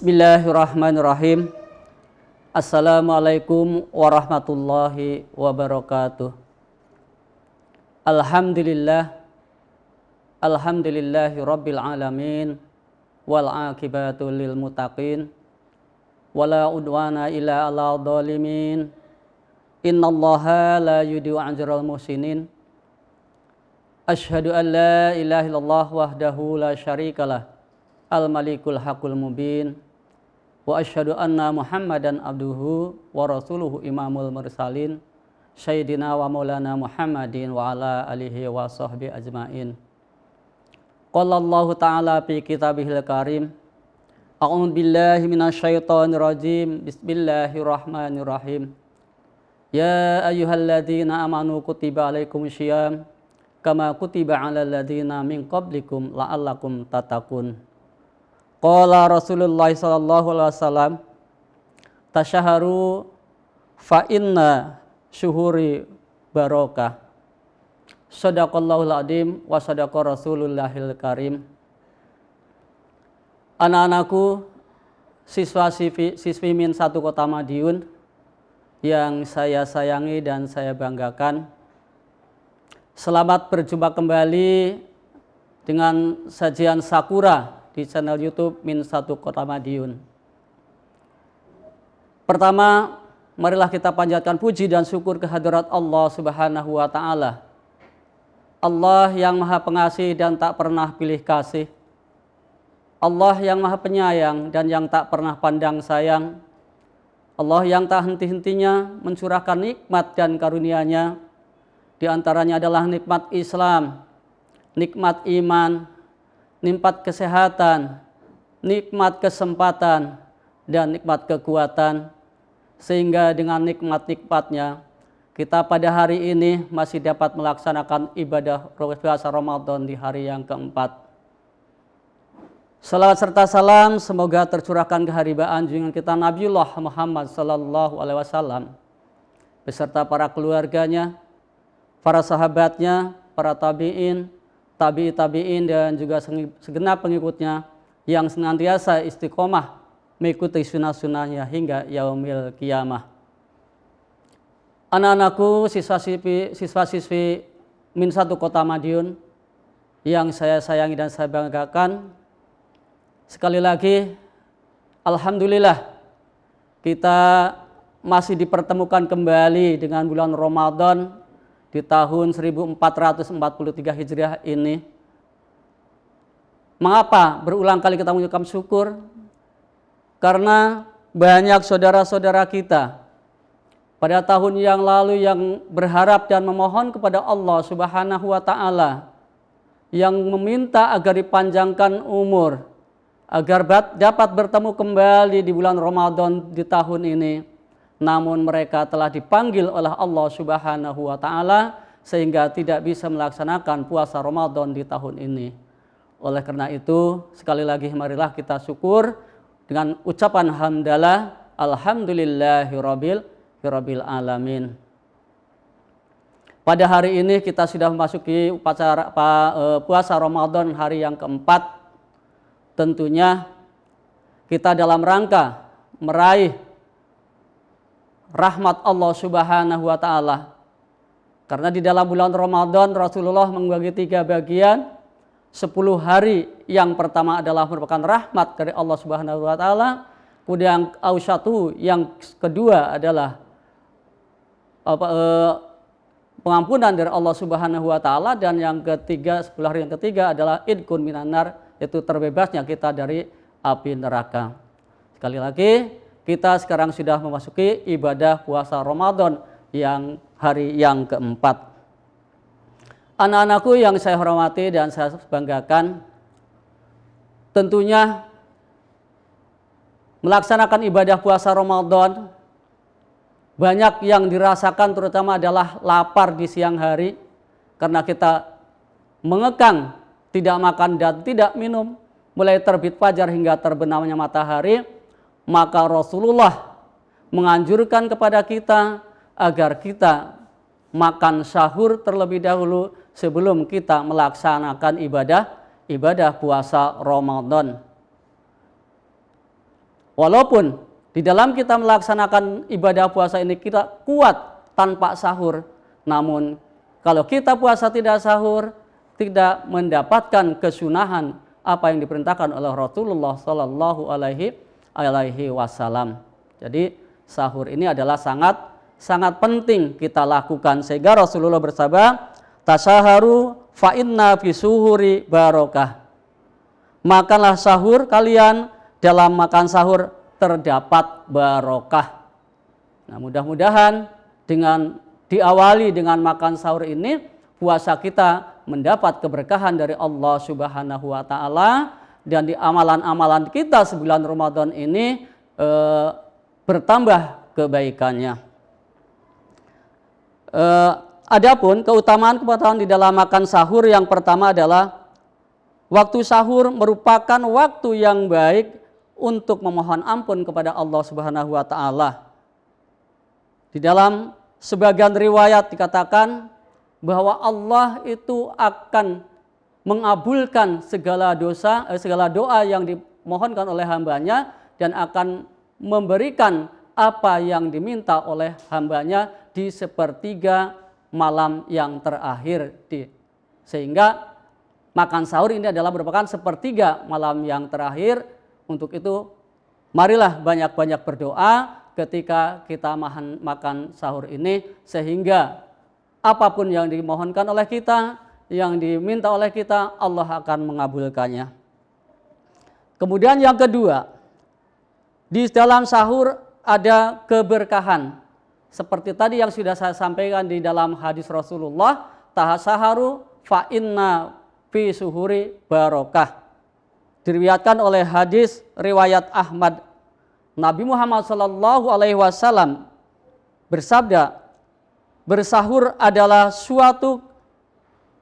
Bismillahirrahmanirrahim. Assalamualaikum warahmatullahi wabarakatuh. Alhamdulillahi rabbil alamin. Wal aqibatu lil muttaqin. Wala udwana illa ala dhalimin. Innallaha la yudhi'u ajral muhsinin. Asyhadu an la ilaha illallah wahdahu la syarikalah. Al-Malikul Haqqul Mubin. Wa asyhadu anna Muhammadan abduhu wa rasuluhu imamul mursalin. Sayyidina wa maulana Muhammadin wa ala alihi wa sahbihi ajmain. Qala Allah Ta'ala fi kitabihil karim. A'udzu billahi minasyaitonir rajim. Bismillahirrahmanirrahim. Ya ayyuhalladzina amanu kutiba alaikumus syiyam kama kutiba alal ladzina min qablikum la'allakum tattaqun. Qala Rasulullah sallallahu alaihi wasallam, tasyaharu fa inna syuhuri barokah. Shadaqallahul adzim wa shadaqa Rasulullahil karim. Anak-anakku, siswi min satu kota Madiun yang saya sayangi dan saya banggakan. Selamat berjumpa kembali dengan sajian Sakura di channel YouTube Min Satu Kota Madiun. Pertama, marilah kita panjatkan puji dan syukur kehadirat Allah Subhanahu wa Ta'ala. Allah yang Maha Pengasih dan tak pernah pilih kasih. Allah yang Maha Penyayang dan yang tak pernah pandang sayang. Allah yang tak henti-hentinya mencurahkan nikmat dan karunia-Nya. Di antaranya adalah nikmat Islam, nikmat iman, nikmat kesehatan, nikmat kesempatan, dan nikmat kekuatan. Sehingga dengan nikmat-nikmatnya, kita pada hari ini masih dapat melaksanakan ibadah puasa Ramadan di hari yang keempat. Salawat serta salam semoga tercurahkan keharibaan junjungan kita Nabiullah Muhammad sallallahu alaihi wasallam beserta para keluarganya, para sahabatnya, para tabi'in, tabi'in dan juga segenap pengikutnya yang senantiasa istiqomah mengikuti sunnah-sunnahnya hingga yaumil qiyamah. Anak-anakku, siswa-siswi Min Satu Kota Madiun yang saya sayangi dan saya banggakan, sekali lagi alhamdulillah kita masih dipertemukan kembali dengan bulan Ramadan di tahun 1443 Hijriah ini. Mengapa berulang kali kita mengucapkan syukur? Karena banyak saudara-saudara kita pada tahun yang lalu yang berharap dan memohon kepada Allah Subhanahu wa Ta'ala, yang meminta agar dipanjangkan umur, agar dapat bertemu kembali di bulan Ramadan di tahun ini. Namun mereka telah dipanggil oleh Allah Subhanahu wa Ta'ala sehingga tidak bisa melaksanakan puasa Ramadan di tahun ini. Oleh karena itu, sekali lagi marilah kita syukur dengan ucapan hamdalah, alhamdulillahirabbil alamin. Pada hari ini kita sudah memasuki upacara puasa Ramadan hari yang keempat. Tentunya kita dalam rangka meraih rahmat Allah Subhanahu wa Ta'ala. Karena di dalam bulan Ramadan Rasulullah membagi 3 bagian. 10 hari yang pertama adalah merupakan rahmat dari Allah Subhanahu wa Ta'ala. Kemudian awsatu yang kedua adalah pengampunan dari Allah Subhanahu wa Ta'ala, dan yang ketiga, 10 hari yang ketiga adalah idkun minanar, yaitu terbebasnya kita dari api neraka. Sekali lagi, kita sekarang sudah memasuki ibadah puasa Ramadan yang hari yang keempat. Anak-anakku yang saya hormati dan saya banggakan, tentunya melaksanakan ibadah puasa Ramadan banyak yang dirasakan, terutama adalah lapar di siang hari karena kita mengekang tidak makan dan tidak minum mulai terbit fajar hingga terbenamnya matahari. Maka Rasulullah menganjurkan kepada kita agar kita makan sahur terlebih dahulu sebelum kita melaksanakan ibadah puasa Ramadan. Walaupun di dalam kita melaksanakan ibadah puasa ini kita kuat tanpa sahur, namun kalau kita puasa tidak sahur, tidak mendapatkan kesunahan apa yang diperintahkan oleh Rasulullah Sallallahu Alaihi Wasallam. Jadi sahur ini adalah sangat penting kita lakukan, sehingga Rasulullah bersabda, tasaharu fa inna fi suhuri barokah. Makanlah sahur kalian, dalam makan sahur terdapat barokah. Nah, mudah-mudahan dengan diawali dengan makan sahur ini, puasa kita mendapat keberkahan dari Allah Subhanahu wa taala, dan di amalan-amalan kita sebulan Ramadan ini bertambah kebaikannya. Adapun keutamaan di dalam makan sahur, yang pertama adalah waktu sahur merupakan waktu yang baik untuk memohon ampun kepada Allah Subhanahu wa taala. Di dalam sebagian riwayat dikatakan bahwa Allah itu akan mengabulkan segala doa yang dimohonkan oleh hambanya, dan akan memberikan apa yang diminta oleh hambanya di sepertiga malam yang terakhir. Sehingga makan sahur ini adalah merupakan sepertiga malam yang terakhir. Untuk itu marilah banyak-banyak berdoa ketika kita makan sahur ini, sehingga apapun yang dimohonkan oleh kita, yang diminta oleh kita, Allah akan mengabulkannya. Kemudian yang kedua, di dalam sahur ada keberkahan. Seperti tadi yang sudah saya sampaikan di dalam hadis Rasulullah, tahasaharu fa inna fi suhuri barokah. Diriwayatkan oleh hadis riwayat Ahmad, Nabi Muhammad SAW bersabda, bersahur adalah suatu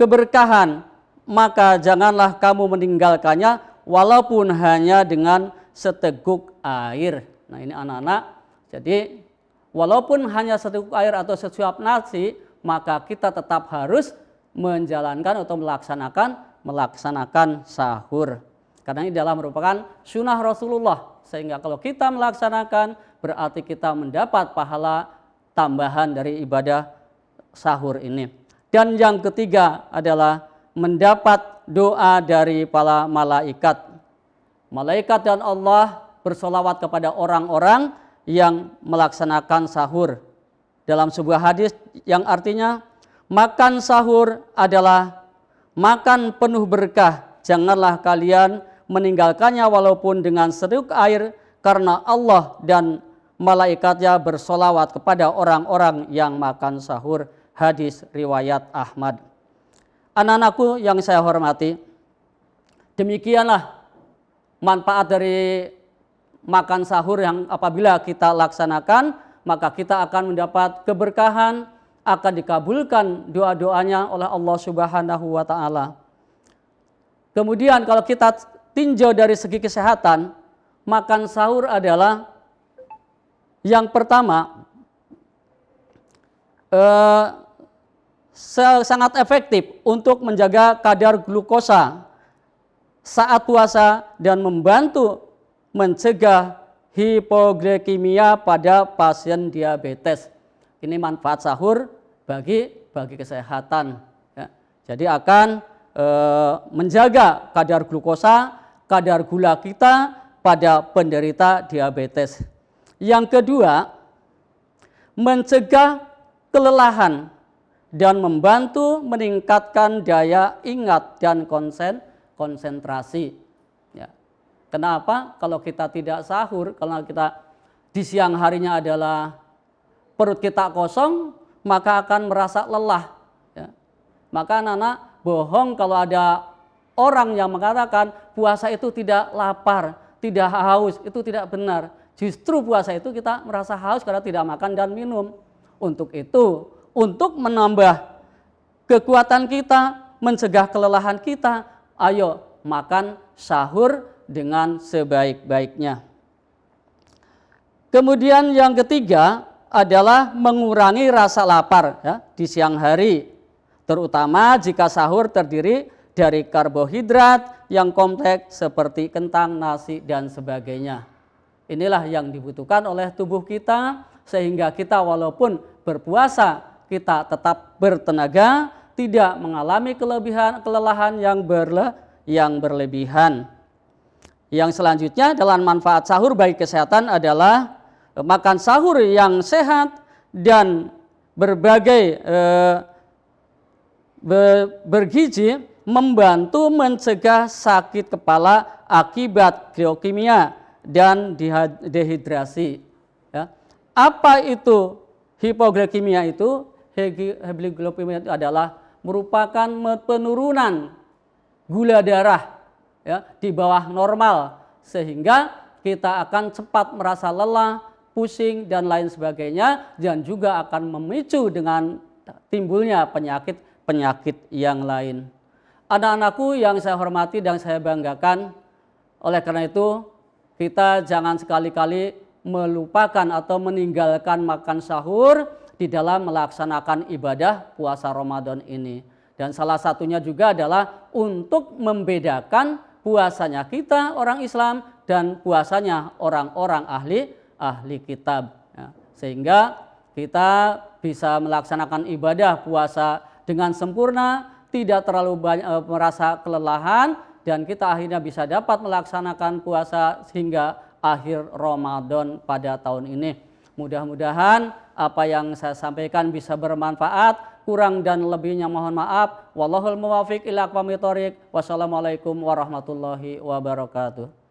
keberkahan, maka janganlah kamu meninggalkannya walaupun hanya dengan seteguk air. Nah, ini anak-anak, jadi walaupun hanya seteguk air atau sesuap nasi, maka kita tetap harus menjalankan atau melaksanakan sahur. Karena ini adalah merupakan sunnah Rasulullah, sehingga kalau kita melaksanakan berarti kita mendapat pahala tambahan dari ibadah sahur ini. Dan yang ketiga adalah mendapat doa dari para malaikat. Malaikat dan Allah bersolawat kepada orang-orang yang melaksanakan sahur. Dalam sebuah hadis yang artinya, makan sahur adalah makan penuh berkah. Janganlah kalian meninggalkannya walaupun dengan seteguk air, karena Allah dan malaikatnya bersolawat kepada orang-orang yang makan sahur. Hadis riwayat Ahmad. Anak-anakku yang saya hormati, demikianlah manfaat dari makan sahur yang apabila kita laksanakan, maka kita akan mendapat keberkahan, akan dikabulkan doa-doanya oleh Allah Subhanahu wa taala. Kemudian kalau kita tinjau dari segi kesehatan, makan sahur adalah yang pertama sangat efektif untuk menjaga kadar glukosa saat puasa dan membantu mencegah hipoglikemia pada pasien diabetes. Ini manfaat sahur bagi kesehatan. Ya. Jadi akan menjaga kadar glukosa, kadar gula kita pada penderita diabetes. Yang kedua, mencegah kelelahan dan membantu meningkatkan daya ingat dan konsentrasi. Ya. Kenapa? Kalau kita tidak sahur, kalau kita di siang harinya adalah perut kita kosong, maka akan merasa lelah. Ya. Maka anak-anak bohong kalau ada orang yang mengatakan puasa itu tidak lapar, tidak haus, itu tidak benar. Justru puasa itu kita merasa haus karena tidak makan dan minum. Untuk itu, untuk menambah kekuatan kita, mencegah kelelahan kita, ayo makan sahur dengan sebaik-baiknya. Kemudian yang ketiga adalah mengurangi rasa lapar ya, di siang hari, terutama jika sahur terdiri dari karbohidrat yang kompleks seperti kentang, nasi, dan sebagainya. Inilah yang dibutuhkan oleh tubuh kita, sehingga kita walaupun berpuasa, kita tetap bertenaga, tidak mengalami kelelahan yang berlebihan. Yang selanjutnya dalam manfaat sahur bagi kesehatan adalah makan sahur yang sehat dan berbagai bergizi membantu mencegah sakit kepala akibat leukemia dan dehidrasi. Ya. Apa itu hipoglikemia itu? Hipoglikemia itu adalah merupakan penurunan gula darah ya, di bawah normal, sehingga kita akan cepat merasa lelah, pusing dan lain sebagainya, dan juga akan memicu dengan timbulnya penyakit yang lain. Anak-anakku yang saya hormati dan saya banggakan, oleh karena itu kita jangan sekali-kali melupakan atau meninggalkan makan sahur di dalam melaksanakan ibadah puasa Ramadan ini. Dan salah satunya juga adalah untuk membedakan puasanya kita orang Islam dan puasanya orang-orang ahli kitab. Ya, sehingga kita bisa melaksanakan ibadah puasa dengan sempurna, tidak terlalu merasa kelelahan, dan kita akhirnya bisa dapat melaksanakan puasa hingga akhir Ramadan pada tahun ini. Mudah-mudahan apa yang saya sampaikan bisa bermanfaat. Kurang dan lebihnya mohon maaf. Wallahul muwaffiq ila aqwamit thoriq. Wassalamualaikum warahmatullahi wabarakatuh.